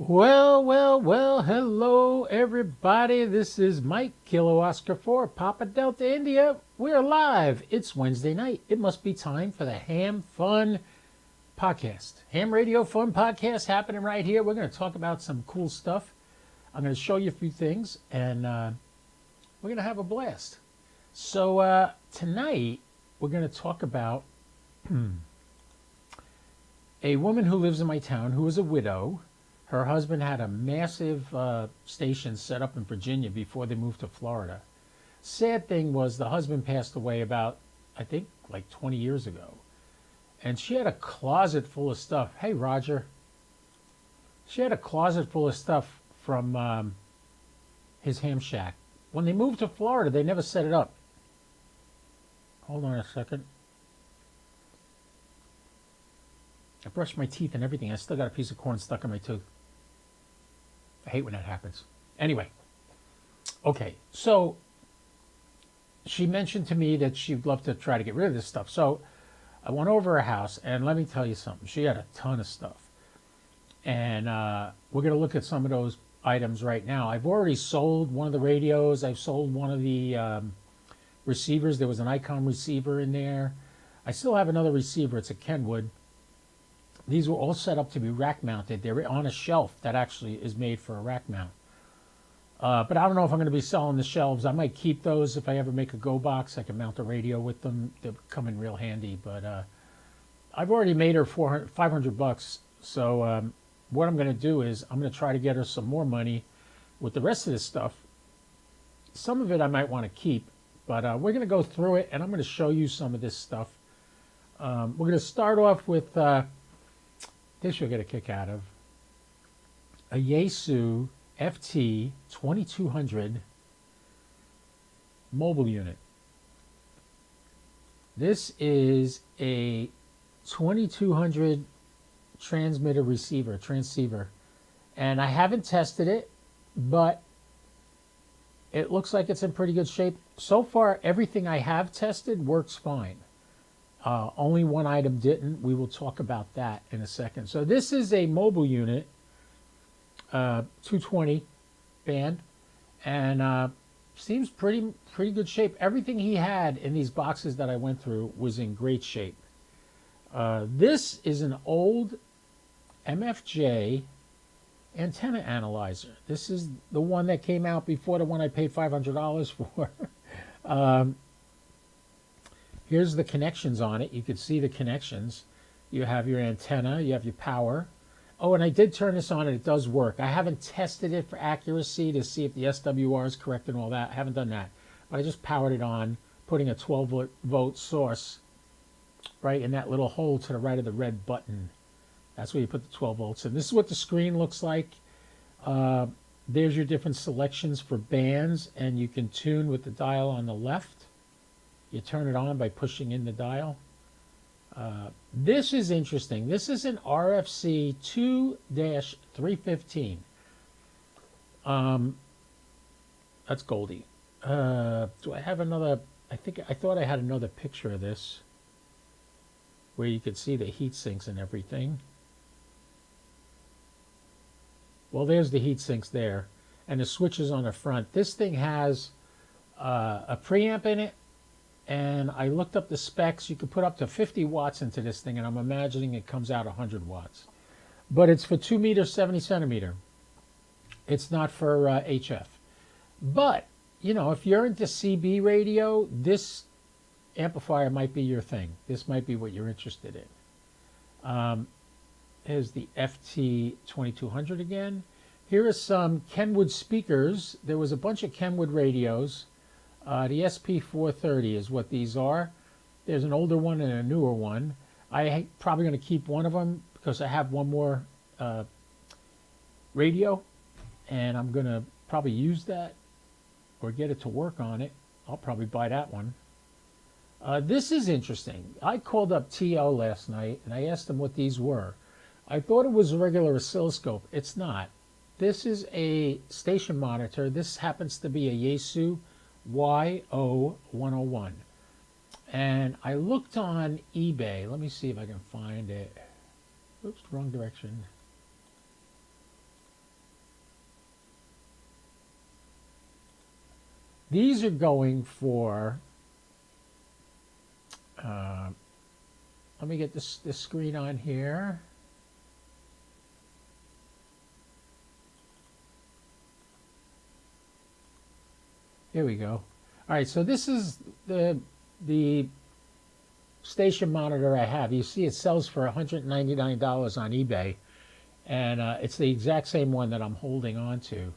Well, hello everybody. This is Mike, Kilo Oscar 4, Papa Delta India. We're live. It's Wednesday night. It must be time for the Ham Fun Podcast. Ham Radio Fun Podcast happening right here. We're going to talk about some cool stuff. I'm going to show you a few things, and we're going to have a blast. So tonight, we're going to talk about a woman who lives in my town who is a widow. Her husband had a massive station set up in Virginia before they moved to Florida. Sad thing was the husband passed away about, I think, like 20 years ago. And she had a closet full of stuff. Hey, Roger. She had a closet full of stuff from his ham shack. When they moved to Florida, they never set it up. Hold on a second. I brushed my teeth and everything. I still got a piece of corn stuck in my tooth. I hate when that happens. Anyway, okay, so she mentioned to me that she'd love to try to get rid of this stuff. So I went over her house, and let me tell you something. She had a ton of stuff. And we're going to look at some of those items right now. I've already sold one of the radios. I've sold one of the receivers. There was an Icon receiver in there. I still have another receiver. It's a Kenwood. These were all set up to be rack mounted. They're on a shelf that actually is made for a rack mount. But I don't know if I'm going to be selling the shelves. I might keep those if I ever make a go box. I can mount a radio with them. They come in real handy. But I've already made her $500. So what I'm going to do is I'm going to try to get her some more money with the rest of this stuff. Some of it I might want to keep. But we're going to go through it, and I'm going to show you some of this stuff. We're going to start off with... this you'll get a kick out of. A Yaesu FT 2200 mobile unit. This is a 2200 transceiver. And I haven't tested it, but it looks like it's in pretty good shape. So far, everything I have tested works fine. Only one item didn't. We will talk about that in a second. So this is a mobile unit, 220 band, and seems pretty good shape. Everything he had in these boxes that I went through was in great shape. This is an old MFJ antenna analyzer. This is the one that came out before the one I paid $500 for. Here's the connections on it. You can see the connections. You have your antenna, you have your power. Oh, and I did turn this on and it does work. I haven't tested it for accuracy to see if the SWR is correct and all that. I haven't done that. But I just powered it on, putting a 12-volt source right in that little hole to the right of the red button. That's where you put the 12 volts in. This is what the screen looks like. There's your different selections for bands, and you can tune with the dial on the left. You turn it on by pushing in the dial. This is interesting. This is an RFC 2-315. That's Goldie. Do I have another? I thought I had another picture of this where you could see the heat sinks and everything. Well, there's the heat sinks there, and the switches on the front. This thing has a preamp in it. And I looked up the specs. You could put up to 50 watts into this thing, and I'm imagining it comes out 100 watts. But it's for 2 meters, 70 centimeter. It's not for HF. But, you know, if you're into CB radio, this amplifier might be your thing. This might be what you're interested in. Here's the FT 2200 again. Here are some Kenwood speakers. There was a bunch of Kenwood radios. The SP430 is what these are. There's an older one and a newer one. I'm probably going to keep one of them because I have one more radio, and I'm going to probably use that or get it to work on it. I'll probably buy that one. This is interesting. I called up TO last night, and I asked them what these were. I thought it was a regular oscilloscope. It's not. This is a station monitor. This happens to be a Yaesu YO101. And I looked on eBay. Let me see if I can find it. Oops, wrong direction. These are going for, let me get this screen on here. Here we go. All right, so this is the station monitor I have. You see it sells for $199 on eBay, and it's the exact same one that I'm holding on to.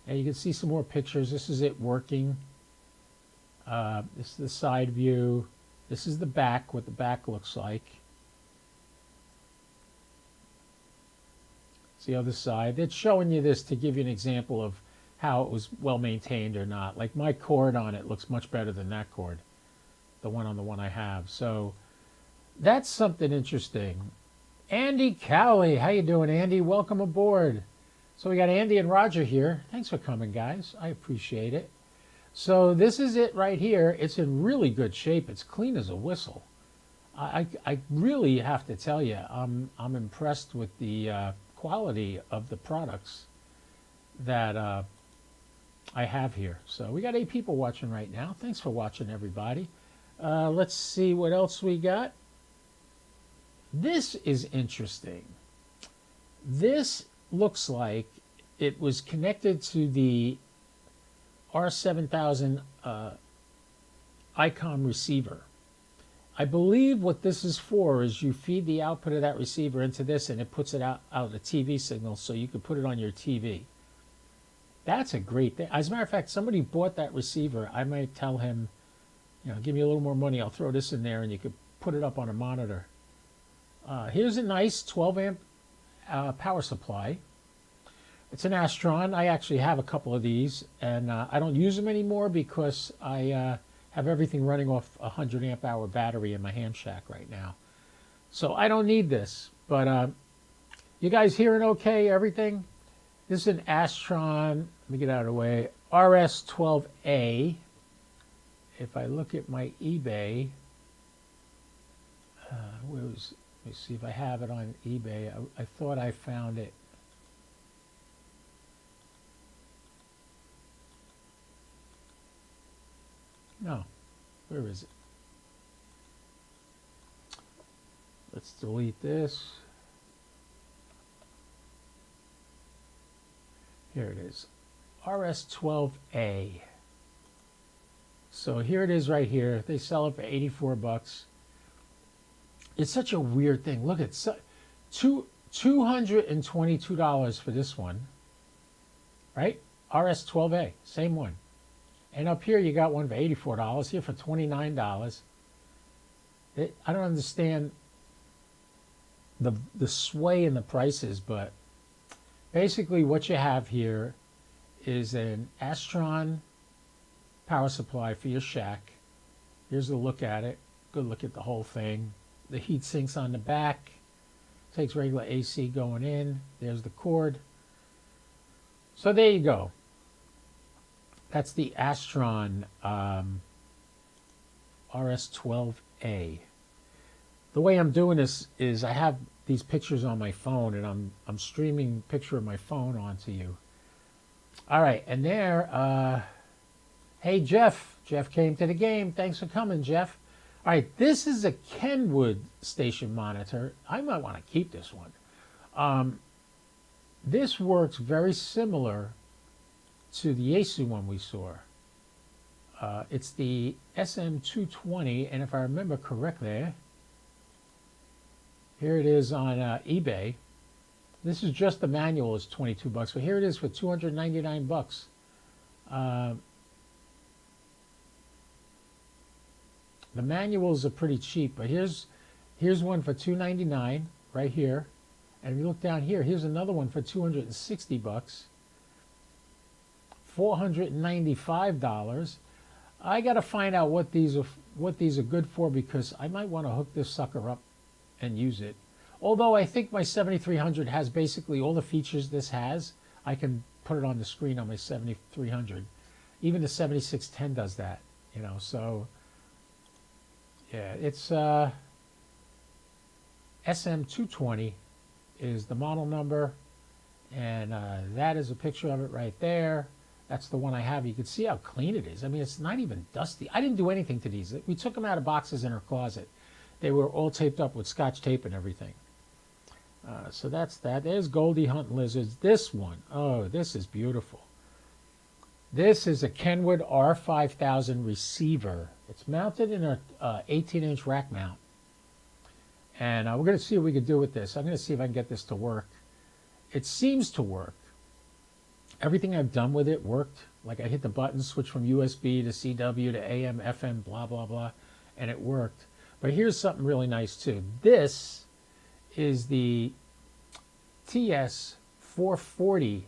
And you can see some more pictures. This is it working. This is the side view. This is the back, what the back looks like. It's the other side. It's showing you this to give you an example of how it was well maintained or not. Like my cord on it looks much better than that cord, the one on the one I have. So that's something interesting. Andy Cowley, how you doing, Andy? Welcome aboard. So we got Andy and Roger here. Thanks for coming, guys. I appreciate it. So this is it right here. It's in really good shape. It's clean as a whistle. I really have to tell you, I'm impressed with the quality of the products that I have here. So we got 8 people watching right now. Thanks for watching, everybody. Let's see what else we got. This is interesting. This looks like it was connected to the R7000 ICOM receiver. I believe what this is for is you feed the output of that receiver into this and it puts it out a TV signal so you can put it on your TV. That's a great thing. As a matter of fact, somebody bought that receiver. I might tell him, you know, give me a little more money. I'll throw this in there and you could put it up on a monitor. Here's a nice 12 amp power supply. It's an Astron. I actually have a couple of these, and I don't use them anymore because I have everything running off a 100 amp hour battery in my ham shack right now. So I don't need this, but you guys hearing okay, everything? This is an Astron, let me get out of the way, RS12A. If I look at my eBay, let me see if I have it on eBay. I thought I found it. No, where is it? Let's delete this. Here it is, RS12A. So here it is right here. They sell it for 84 bucks. It's such a weird thing. Look, it's $222 for this one, right? RS12A, same one. And up here you got one for $84, here for $29. I don't understand the sway in the prices, but basically what you have here is an Astron power supply for your shack. Here's a look at it. Good look at the whole thing. The heat sinks on the back. Takes regular AC going in. There's the cord. So there you go. That's the Astron RS12A. The way I'm doing this is I have these pictures on my phone, and I'm streaming a picture of my phone onto you. All right, and there, hey, Jeff. Jeff came to the game. Thanks for coming, Jeff. All right, this is a Kenwood station monitor. I might want to keep this one. This works very similar to the Yaesu one we saw. It's the SM220, and if I remember correctly, here it is on eBay. This is just the manual is 22 bucks, but here it is for 299 bucks. The manuals are pretty cheap, but here's one for 299 right here. And if you look down here, here's another one for 260 bucks. $495. I got to find out what these are good for, because I might want to hook this sucker up and use it. Although I think my 7300 has basically all the features this has. I can put it on the screen on my 7300. Even the 7610 does that, you know. So yeah, it's SM220 is the model number, and that is a picture of it right there. That's the one I have. You can see how clean it is. I mean, it's not even dusty. I didn't do anything to these. We took them out of boxes in her closet. They were all taped up with Scotch tape and everything. So that's that. There's Goldie hunting lizards. This one, oh, this is beautiful. This is a Kenwood R5000 receiver. It's mounted in a 18-inch rack mount. And we're going to see what we can do with this. I'm going to see if I can get this to work. It seems to work. Everything I've done with it worked. Like I hit the button, switch from USB to CW to AM, FM, blah, blah, blah, and it worked. But here's something really nice too. This is the TS440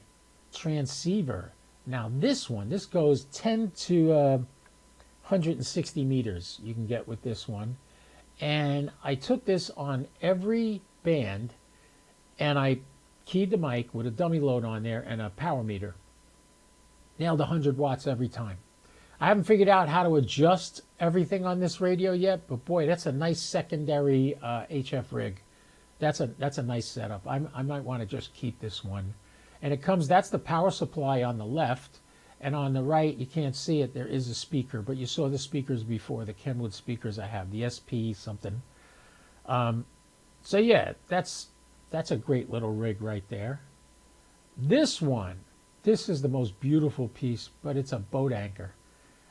transceiver. Now this one, this goes 10 to 160 meters you can get with this one. And I took this on every band and I keyed the mic with a dummy load on there and a power meter. Nailed 100 watts every time. I haven't figured out how to adjust everything on this radio yet, but boy, that's a nice secondary HF rig. That's a nice setup. I might want to just keep this one. And it comes, that's the power supply on the left, and on the right, you can't see it, there is a speaker, but you saw the speakers before, the Kenwood speakers I have, the SP something. So yeah, that's a great little rig right there. This one, this is the most beautiful piece, but it's a boat anchor.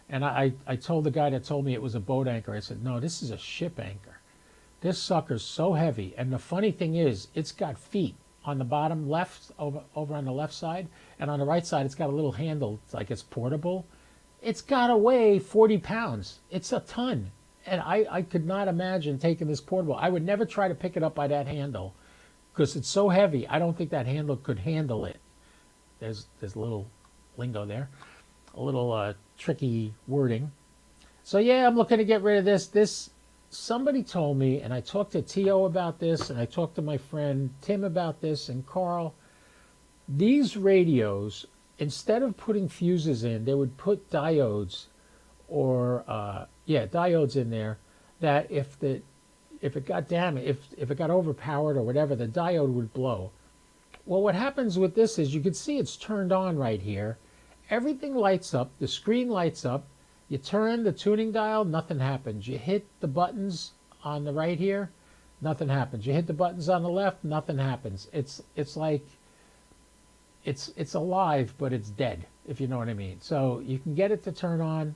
And I told the guy that told me it was a boat anchor, I said, no, this is a ship anchor. This sucker's so heavy. And the funny thing is, it's got feet on the bottom left, over on the left side. And on the right side, it's got a little handle. It's like it's portable. It's got to weigh 40 pounds. It's a ton. And I could not imagine taking this portable. I would never try to pick it up by that handle because it's so heavy. I don't think that handle could handle it. There's a little lingo there. A little tricky wording. So yeah, I'm looking to get rid of this. Somebody told me, and I talked to T.O. about this, and I talked to my friend Tim about this, and Carl. These radios, instead of putting fuses in, they would put diodes, or diodes in there. That if it got damaged, if it got overpowered or whatever, the diode would blow. Well, what happens with this is you can see it's turned on right here. Everything lights up. The screen lights up. You turn the tuning dial, nothing happens. You hit the buttons on the right here, nothing happens. You hit the buttons on the left, nothing happens. It's like it's alive, but it's dead, if you know what I mean. So you can get it to turn on.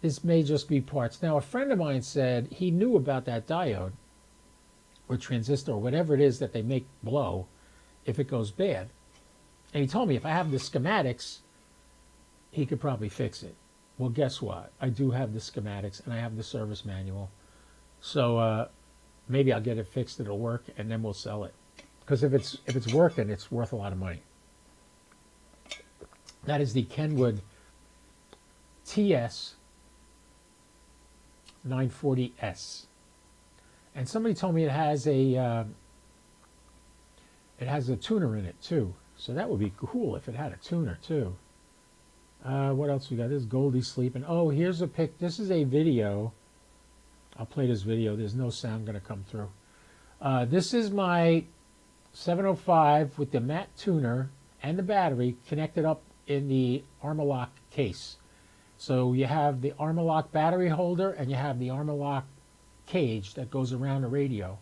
This may just be parts. Now, a friend of mine said he knew about that diode or transistor or whatever it is that they make blow if it goes bad. And he told me if I have the schematics, he could probably fix it. Well, guess what? I do have the schematics and I have the service manual. So maybe I'll get it fixed, it'll work, and then we'll sell it. Because if it's working, it's worth a lot of money. That is the Kenwood TS 940S. And somebody told me it has a tuner in it too. So that would be cool if it had a tuner too. What else we got? This is Goldie sleeping. Oh, here's a pic. This is a video. I'll play this video. There's no sound going to come through. This is my 705 with the matte tuner and the battery connected up in the Armalock case. So you have the Armalock battery holder and you have the Armalock cage that goes around the radio.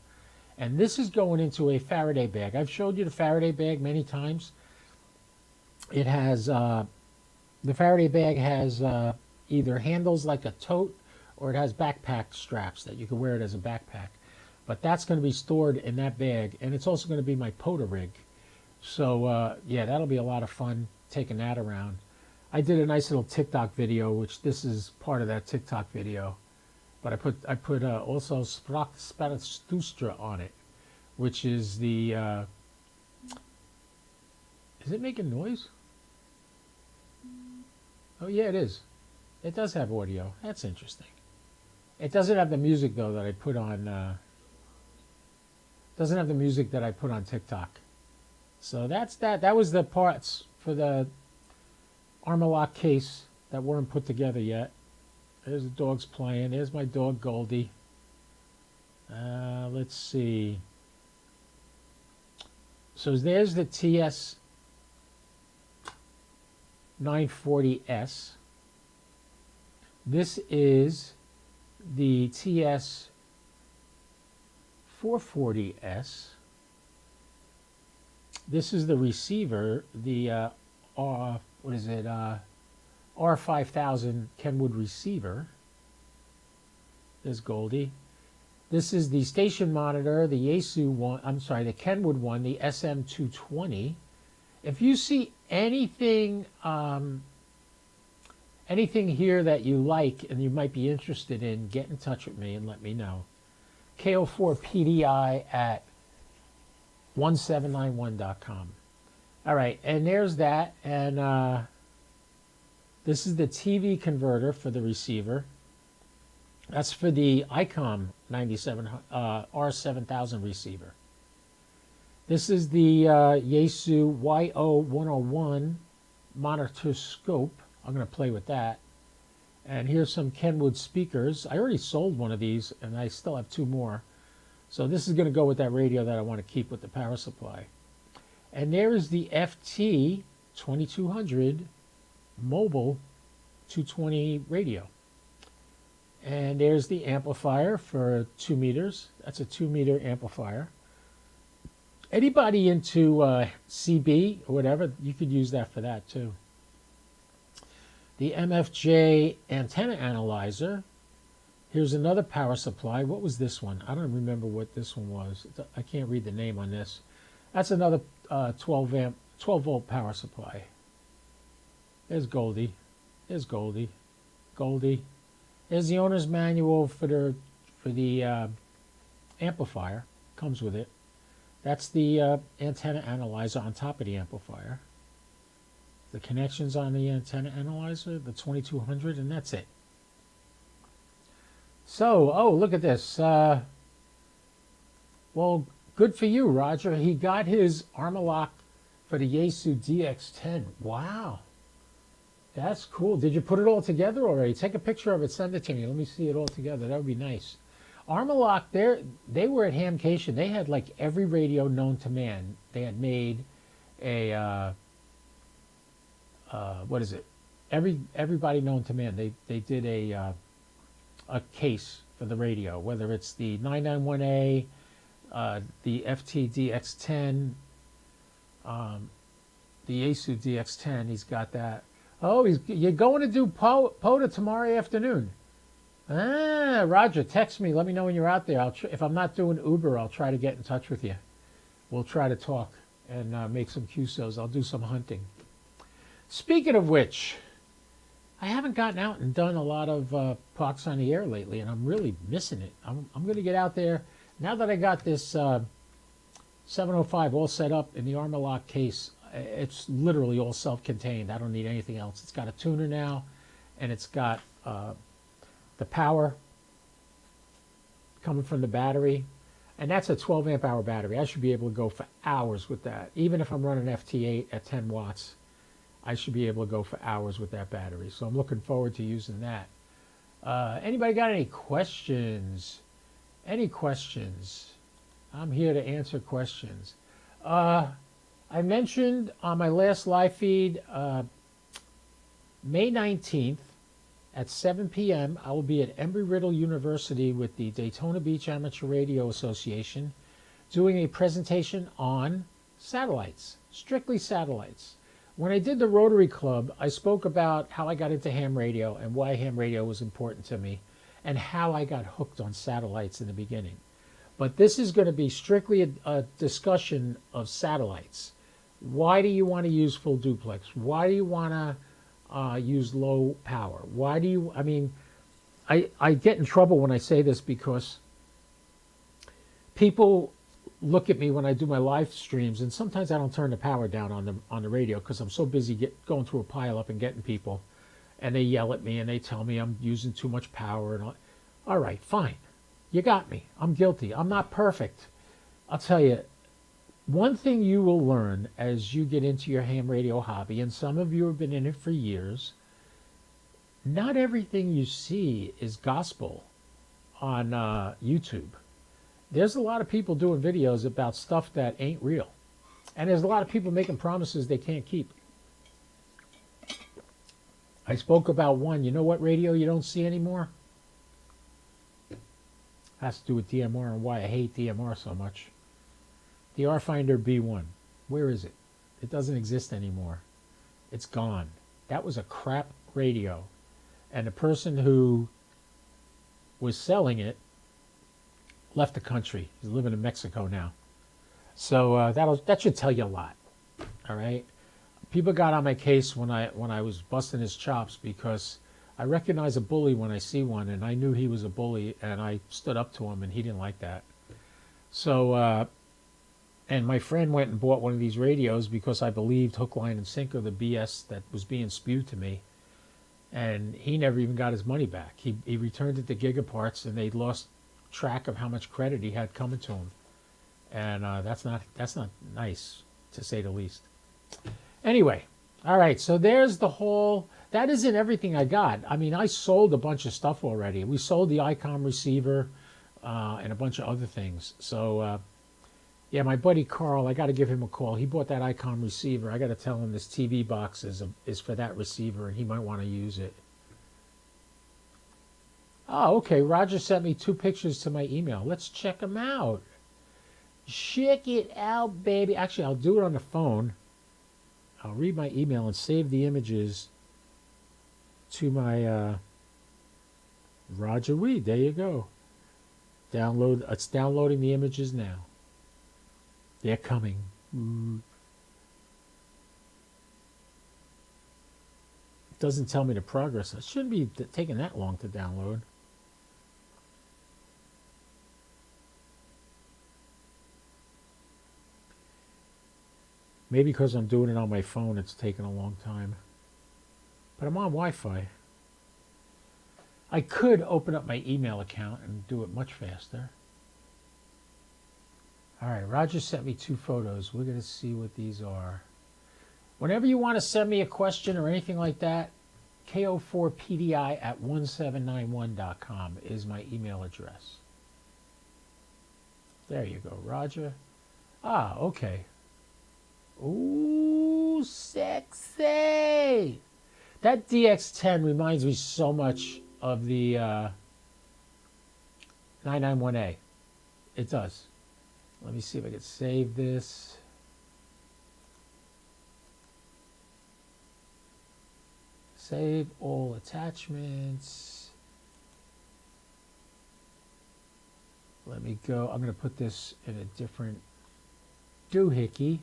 And this is going into a Faraday bag. I've showed you the Faraday bag many times. It has, the Faraday bag has either handles like a tote or it has backpack straps that you can wear it as a backpack. But that's going to be stored in that bag. And it's also going to be my POTA rig. So yeah, that'll be a lot of fun taking that around. I did a nice little TikTok video, which this is part of that TikTok video. But I put also Sprachstustra on it, which is the, is it making noise? Oh yeah, it is. It does have audio. That's interesting. It doesn't have the music though that I put on, doesn't have the music that I put on TikTok. So that's that. That was the parts for the Armalock case that weren't put together yet. There's the dogs playing. There's my dog Goldie. Let's see. So there's the TS 940S. This is the TS 440S. This is the receiver, the what is it? R5000 Kenwood receiver. There's Goldie. This is the station monitor, the Yaesu one. I'm sorry, the Kenwood one, the SM220. If you see anything, anything here that you like and you might be interested in, get in touch with me and let me know. KO4PDI at 1791.com. All right, and there's that. And this is the TV converter for the receiver. That's for the ICOM 97 R7000 receiver. This is the Yaesu YO101 monitor scope. I'm going to play with that. And here's some Kenwood speakers. I already sold one of these, and I still have two more. So this is going to go with that radio that I want to keep with the power supply. And there is the FT 2200 mobile 220 radio. And there's the amplifier for 2 meters. That's a 2-meter amplifier. Anybody into CB or whatever, you could use that for that too. The MFJ antenna analyzer. Here's another power supply. What was this one? I don't remember what this one was. I can't read the name on this. That's another 12 volt power supply. There's Goldie. There's Goldie. Goldie. There's the owner's manual for the amplifier. Comes with it. That's the antenna analyzer on top of the amplifier. The connections on the antenna analyzer, the 2200, and that's it. So, oh, look at this. Well, good for you, Roger. He got his armor lock for the Yaesu DX10. Wow. That's cool. Did you put it all together already? Take a picture of it, send it to me. Let me see it all together. That would be nice. Armorlock, they were at Hamcation. They had like every radio known to man. They had made a, what is it? Everybody known to man. They did a case for the radio, whether it's the 991A, the FT-DX10, the Yaesu DX10. He's got that. Oh, you're going to do POTA tomorrow afternoon. Ah, Roger, text me. Let me know when you're out there. If I'm not doing Uber, I'll try to get in touch with you. We'll try to talk and make some QSOs. I'll do some hunting. Speaking of which, I haven't gotten out and done a lot of Parks on the Air lately, and I'm really missing it. I'm going to get out there. Now that I got this 705 all set up in the armor lock case, it's literally all self-contained. I don't need anything else. It's got a tuner now, and it's got the power coming from the battery, and that's a 12 amp hour battery. I should be able to go for hours with that. Even if I'm running FT8 at 10 watts, I should be able to go for hours with that battery. So I'm looking forward to using that. Anybody got any questions? Any questions? I'm here to answer questions. I mentioned on my last live feed, May 19th at 7 p.m., I will be at Embry-Riddle University with the Daytona Beach Amateur Radio Association doing a presentation on satellites, strictly satellites. When I did the Rotary Club, I spoke about how I got into ham radio and why ham radio was important to me and how I got hooked on satellites in the beginning. But this is going to be strictly a discussion of satellites. Why do you want to use full duplex? Why do you want to use low power? Why do you, I mean, I get in trouble when I say this because people look at me when I do my live streams, and sometimes I don't turn the power down on the radio because I'm so busy going through a pile up and getting people, and they yell at me and they tell me I'm using too much power and all right, fine. You got me. I'm guilty. I'm not perfect. I'll tell you, one thing you will learn as you get into your ham radio hobby, and some of you have been in it for years, not everything you see is gospel on YouTube. There's a lot of people doing videos about stuff that ain't real. And there's a lot of people making promises they can't keep. I spoke about one. You know what radio you don't see anymore? Has to do with DMR and why I hate DMR so much. The R-Finder B1. Where is it? It doesn't exist anymore. It's gone. That was a crap radio. And the person who was selling it left the country. He's living in Mexico now. So that should tell you a lot. All right. People got on my case when I was busting his chops because I recognize a bully when I see one, and I knew he was a bully, and I stood up to him, and he didn't like that. So, and my friend went and bought one of these radios because I believed hook, line, and sinker the BS that was being spewed to me, and he never even got his money back. He returned it to Gigaparts, and they lost track of how much credit he had coming to him, and that's not nice, to say the least. Anyway, all right, so there's the whole, that isn't everything I got. I mean, I sold a bunch of stuff already. We sold the ICOM receiver and a bunch of other things. So, yeah, my buddy Carl, I got to give him a call. He bought that ICOM receiver. I got to tell him this TV box is for that receiver, and he might want to use it. Oh, okay, Roger sent me 2 pictures to my email. Let's check them out. Check it out, baby. Actually, I'll do it on the phone. I'll read my email and save the images to my Roger Weed. There you go. Download. It's downloading the images now. They're coming. It doesn't tell me the progress. It shouldn't be taking that long to download. Maybe because I'm doing it on my phone, it's taking a long time. But I'm on Wi-Fi. I could open up my email account and do it much faster. All right, Roger sent me 2 photos. We're going to see what these are. Whenever you want to send me a question or anything like that, ko4pdi@1791.com is my email address. There you go, Roger. Ah, okay. Ooh, sexy. That DX10 reminds me so much of the 991A. It does. Let me see if I can save this. Save all attachments. Let me go. I'm going to put this in a different doohickey.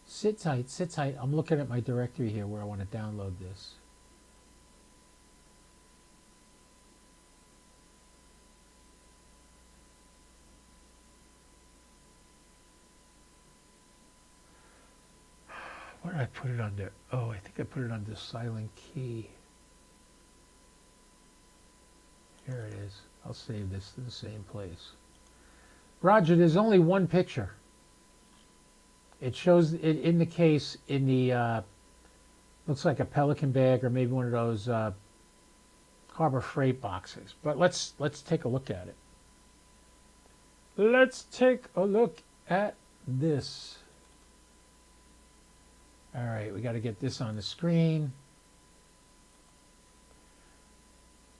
Sit tight, sit tight. I'm looking at my directory here where I want to download this. Where did I put it under? Oh, I think I put it under silent key. Here it is. I'll save this to the same place. Roger, there's only one picture. It shows it in the case in the, looks like a Pelican bag or maybe one of those Harbor Freight boxes. But let's take a look at it. Let's take a look at this. All right, we got to get this on the screen.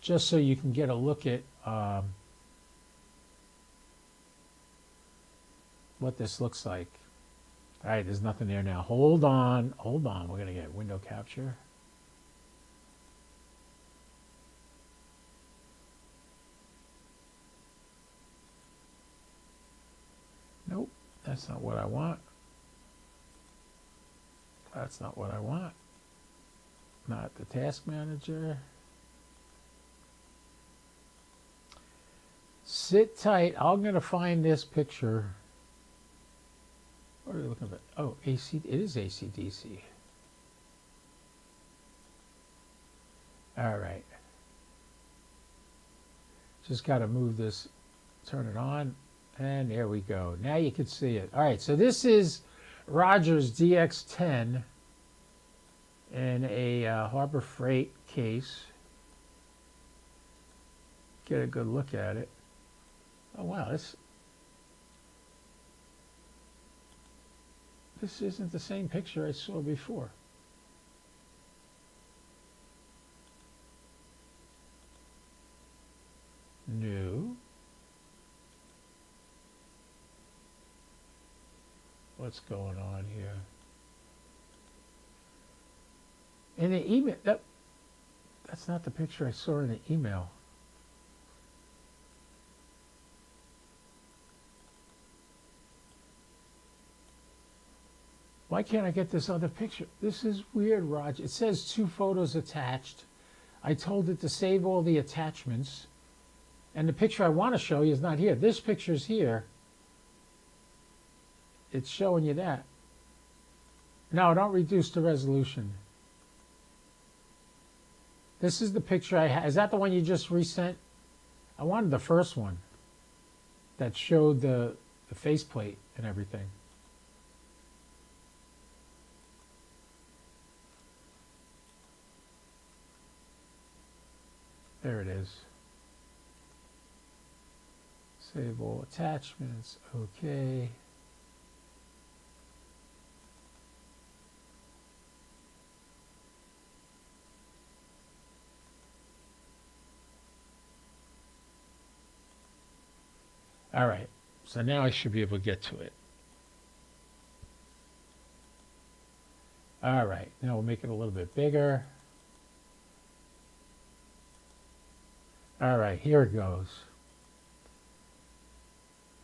Just so you can get a look at what this looks like. All right, there's nothing there now. Hold on. We're going to get window capture. Nope, that's not what I want. That's not what I want. Not the task manager. Sit tight. I'm going to find this picture. What are we looking at? Oh, AC. It is AC/DC. All right. Just got to move this, turn it on, and there we go. Now you can see it. All right, so this is Roger's DX10 in a Harbor Freight case. Get a good look at it. Oh, wow, this This isn't the same picture I saw before. No. What's going on here? In the email, that's not the picture I saw in the email. Why can't I get this other picture? This is weird, Raj. It says 2 photos attached. I told it to save all the attachments. And the picture I want to show you is not here. This picture's here. It's showing you that. No, don't reduce the resolution. This is the picture I had. Is that the one you just resent? I wanted the first one that showed the faceplate and everything. There it is. Save all attachments. Okay. All right. So now I should be able to get to it. All right. Now we'll make it a little bit bigger. All right, here it goes.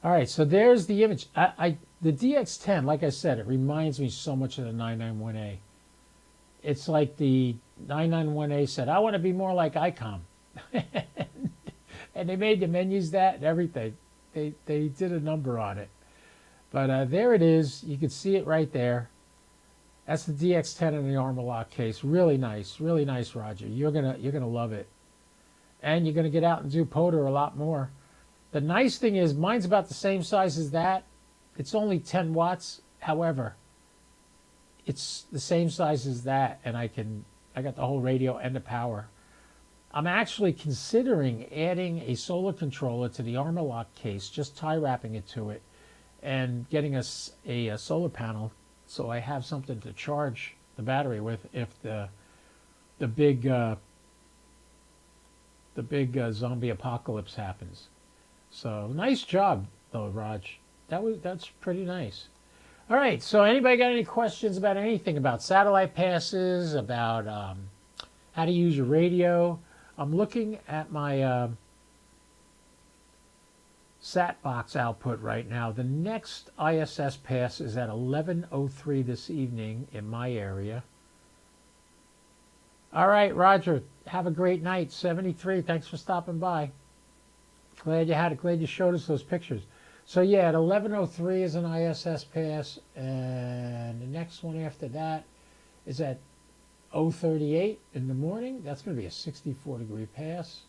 All right, so there's the image. The DX10, like I said, it reminds me so much of the 991A. It's like the 991A said, I want to be more like ICOM. And they made the menus that and everything. They did a number on it. But there it is. You can see it right there. That's the DX10 in the Armor Lock case. Really nice, Roger. You're gonna love it. And you're going to get out and do POTR a lot more. The nice thing is mine's about the same size as that. It's only 10 watts. However, it's the same size as that, and I got the whole radio and the power. I'm actually considering adding a solar controller to the Armor Lock case, just tie wrapping it to it, and getting a solar panel so I have something to charge the battery with if the big zombie apocalypse happens. So nice job though, Raj. That's pretty nice. All right, so anybody got any questions about anything about satellite passes, about how to use your radio? I'm looking at my sat box output right now. The next ISS pass is at 11:03 this evening in my area. All right, Roger, have a great night. 73, thanks for stopping by. Glad you had it. Glad you showed us those pictures. So yeah, at 11:03 is an ISS pass, and the next one after that is at 0:38 in the morning. That's going to be a 64-degree pass.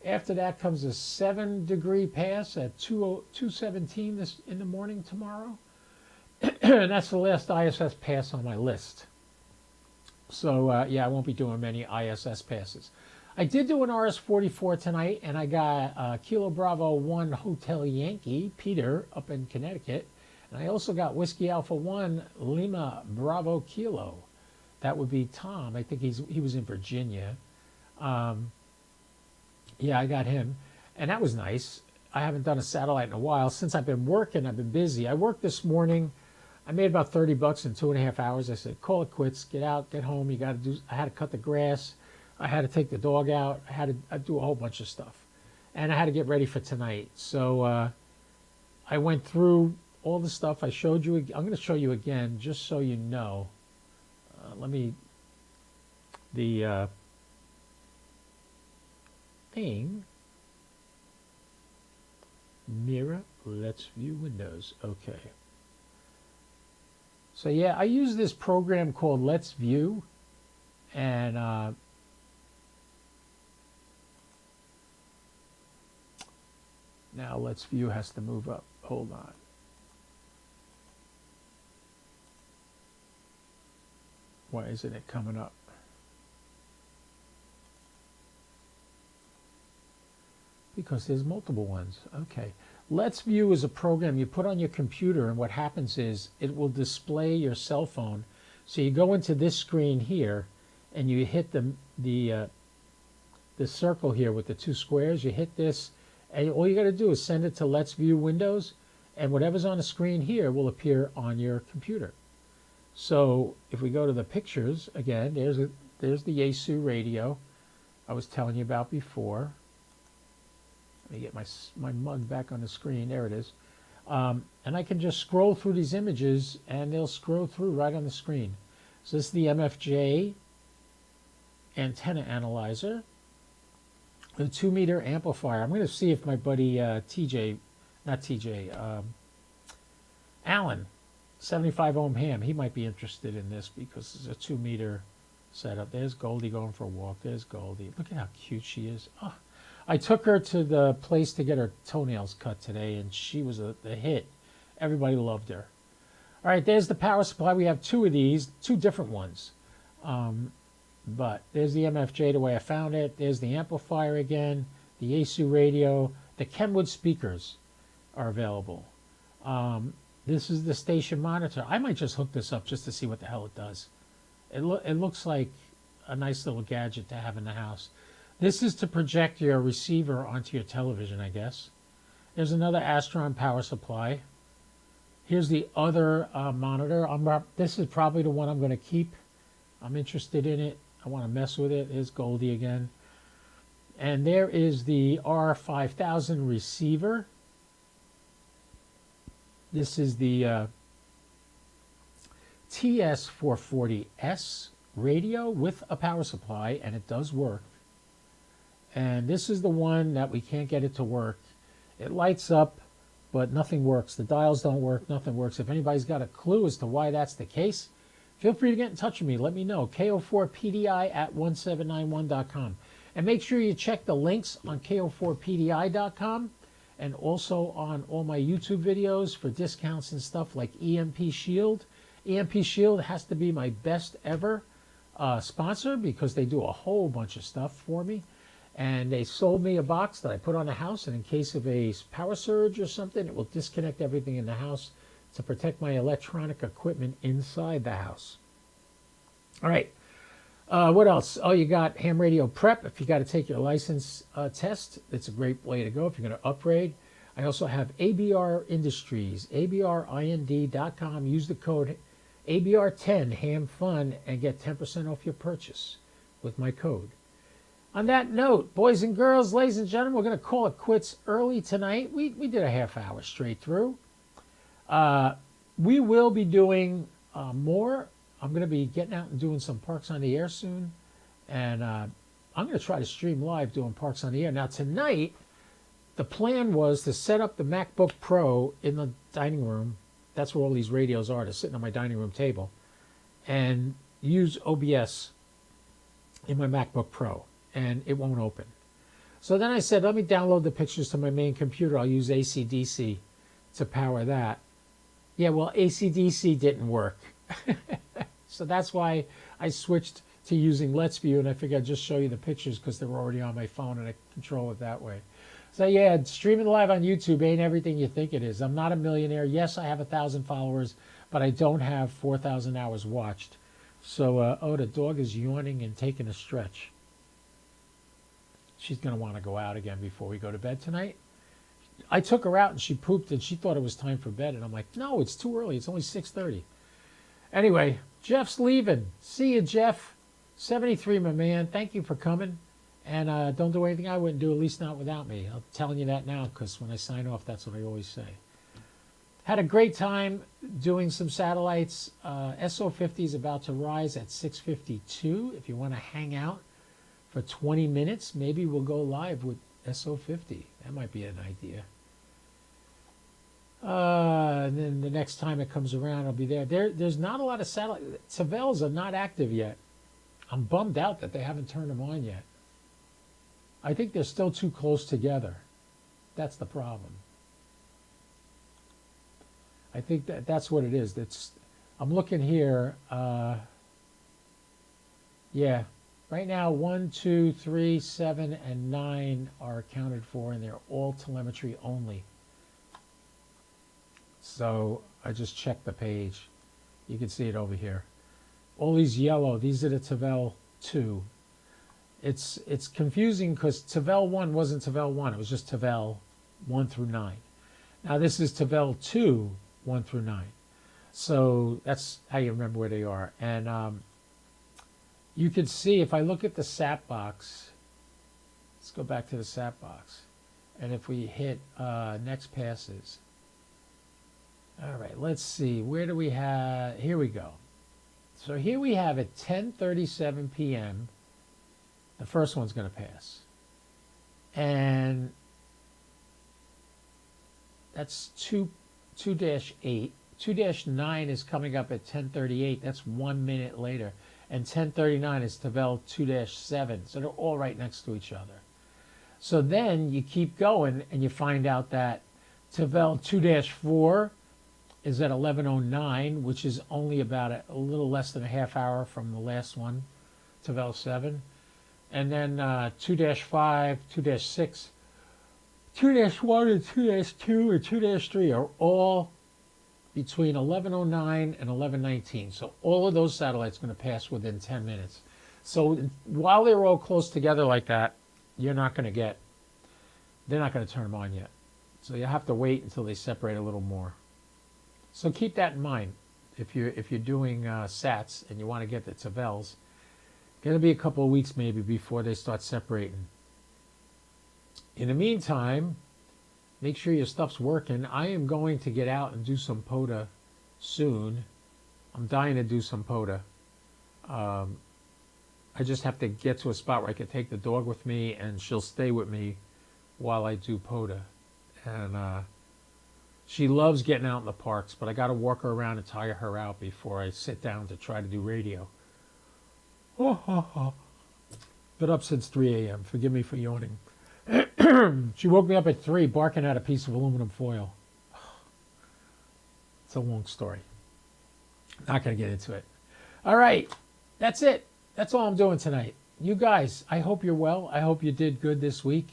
After that comes a 7-degree pass at 2:17 in the morning tomorrow. And that's the last ISS pass on my list. So, yeah, I won't be doing many ISS passes. I did do an RS-44 tonight, and I got Kilo Bravo 1 Hotel Yankee, Peter, up in Connecticut. And I also got Whiskey Alpha 1 Lima Bravo Kilo. That would be Tom. I think he was in Virginia. Yeah, I got him. And that was nice. I haven't done a satellite in a while. Since I've been working, I've been busy. I worked this morning. I made about $30 in 2.5 hours. I said, call it quits, get out, get home. I had to cut the grass. I had to take the dog out. I do a whole bunch of stuff. And I had to get ready for tonight. So I went through all the stuff I showed you. I'm going to show you again just so you know. The thing. Mirror, let's view windows. Okay. So yeah, I use this program called Let's View, and now Let's View has to move up. Hold on. Why isn't it coming up? because there's multiple ones. Okay. Let's View is a program you put on your computer, and what happens is it will display your cell phone. So you go into this screen here, and you hit the circle here with the two squares. You hit this, and all you got to do is send it to Let's View Windows, and whatever's on the screen here will appear on your computer. So if we go to the pictures again, there's the Yaesu radio I was telling you about before. Let me get my mug back on the screen. There it is. And I can just scroll through these images, and they'll scroll through right on the screen. So this is the MFJ antenna analyzer, the 2-meter amplifier. I'm going to see if my buddy Alan, 75 ohm ham, he might be interested in this because it's a 2-meter setup. There's Goldie going for a walk. There's Goldie. Look at how cute she is. Oh, I took her to the place to get her toenails cut today, and she was a hit. Everybody loved her. All right, there's the power supply. We have two of these, two different ones. But there's the MFJ the way I found it. There's the amplifier again, the Yaesu radio. The Kenwood speakers are available. This is the station monitor. I might just hook this up just to see what the hell it does. It looks like a nice little gadget to have in the house. This is to project your receiver onto your television, I guess. There's another Astron power supply. Here's the other monitor. This is probably the one I'm going to keep. I'm interested in it. I want to mess with it. There's Goldie again. And there is the R5000 receiver. This is the TS440S radio with a power supply, and it does work. And this is the one that we can't get it to work. It lights up, but nothing works. The dials don't work, nothing works. If anybody's got a clue as to why that's the case, feel free to get in touch with me. Let me know. ko4pdi@1791.com. And make sure you check the links on ko4pdi.com and also on all my YouTube videos for discounts and stuff like EMP Shield. EMP Shield has to be my best ever sponsor because they do a whole bunch of stuff for me. And they sold me a box that I put on the house, and in case of a power surge or something, it will disconnect everything in the house to protect my electronic equipment inside the house. All right. What else? Oh, you got Ham Radio Prep. If you got to take your license test, it's a great way to go if you're going to upgrade. I also have ABR Industries, abrind.com. Use the code ABR10, Ham Fun, and get 10% off your purchase with my code. On that note, boys and girls, ladies and gentlemen, we're going to call it quits early tonight. We did a half hour straight through. We will be doing more. I'm going to be getting out and doing some Parks on the Air soon. And I'm going to try to stream live doing Parks on the Air. Now, tonight, the plan was to set up the MacBook Pro in the dining room. That's where all these radios are. They're sitting on my dining room table. And use OBS in my MacBook Pro. And it won't open. So then I said, let me download the pictures to my main computer. I'll use AC/DC to power that. Yeah, well, AC/DC didn't work. So that's why I switched to using Let's View, and I figured I'd just show you the pictures because they were already on my phone and I control it that way. So yeah, streaming live on YouTube ain't everything you think it is. I'm not a millionaire. Yes, I have 1,000 followers, but I don't have 4,000 hours watched. So, oh, the dog is yawning and taking a stretch. She's going to want to go out again before we go to bed tonight. I took her out and she pooped and she thought it was time for bed. And I'm like, no, it's too early. It's only 6:30. Anyway, Jeff's leaving. See you, Jeff. 73, my man. Thank you for coming. And don't do anything I wouldn't do, at least not without me. I'm telling you that now because when I sign off, that's what I always say. Had a great time doing some satellites. SO50 is about to rise at 6:52. If you want to hang out for 20 minutes, maybe we'll go live with SO50. That might be an idea. And then the next time it comes around, I'll be there. There's not a lot of satellite. Savells are not active yet. I'm bummed out that they haven't turned them on yet. I think they're still too close together. That's the problem. I think that's what it is. I'm looking here. Yeah. Right now, 1, 2, 3, 7, and 9 are accounted for, and they're all telemetry only. So I just checked the page. You can see it over here. All these yellow, these are the Tavel 2. It's confusing because Tavel 1 wasn't Tavel 1. It was just Tavel 1 through 9. Now this is Tavel 2, 1 through 9. So that's how you remember where they are. And you can see if I look at the SAP box, let's go back to the SAP box. And if we hit next passes. All right, let's see. Where do we have? Here we go. So here we have at 10:37 p.m. The first one's going to pass. And that's 2-8. 2-9 is coming up at 10:38. That's 1 minute later. And 10:39 is Tavel 2-7. So they're all right next to each other. So then you keep going and you find out that Tavel 2-4 is at 11:09, which is only about a little less than a half hour from the last one, Tavel 7. And then 2-5, 2-6, 2-1 and 2-2 and 2-3 are all between 11:09 and 11:19. So all of those satellites are going to pass within 10 minutes. So while they're all close together like that, they're not going to turn them on yet. So you have to wait until they separate a little more. So keep that in mind if you're doing SATs and you want to get the Tavels. Going to be a couple of weeks maybe before they start separating. In the meantime, make sure your stuff's working. I am going to get out and do some POTA soon. I'm dying to do some POTA. I just have to get to a spot where I can take the dog with me and she'll stay with me while I do POTA. And she loves getting out in the parks, but I got to walk her around and tire her out before I sit down to try to do radio. Been up since 3 a.m. Forgive me for yawning. She woke me up at 3 barking at a piece of aluminum foil. It's a long story. Not going to get into it. All right. That's it. That's all I'm doing tonight. You guys, I hope you're well. I hope you did good this week.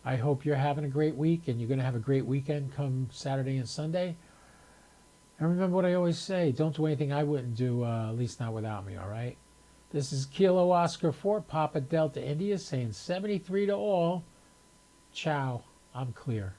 I hope you're having a great week and you're going to have a great weekend come Saturday and Sunday. And remember what I always say, don't do anything I wouldn't do, at least not without me, all right? This is Kilo Oscar 4, Papa Delta India, saying 73 to all. Ciao. I'm clear.